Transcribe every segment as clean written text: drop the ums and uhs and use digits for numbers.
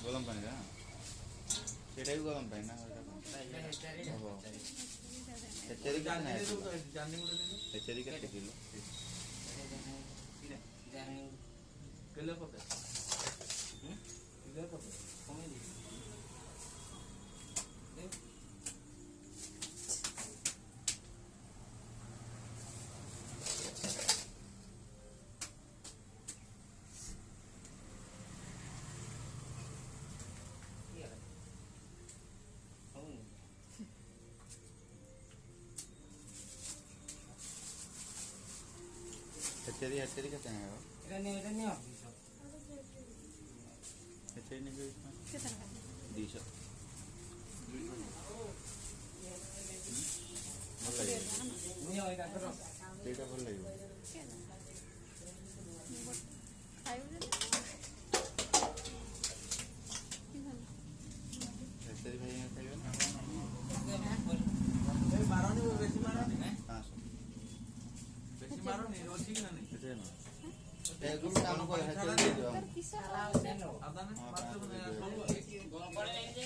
गोलम पानी का सेटा भी गोलम पानी ना हेचेरी का ना हेचेरी का किलो किलो पके किलो पके कमे दी हेचेरी का चाहिए हो इधर नहीं हो हेचेरी नहीं जो इसमें कितना दीशा नहीं होएगा करो डेटा बोल रही हो हेचेरी भाई यहाँ चाहिए ना मारो नहीं वो बेची मारो नहीं हाँ बेची मारो नहीं रोटी ना नहीं कितने ना एक रूम काम को हेचेरी दे दो आता ना बात तो नहीं गोलम पड़े नहीं जे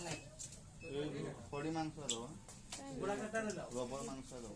नहीं पड़ी मांस दो बुरा कटा ले लो गोबर मांस दो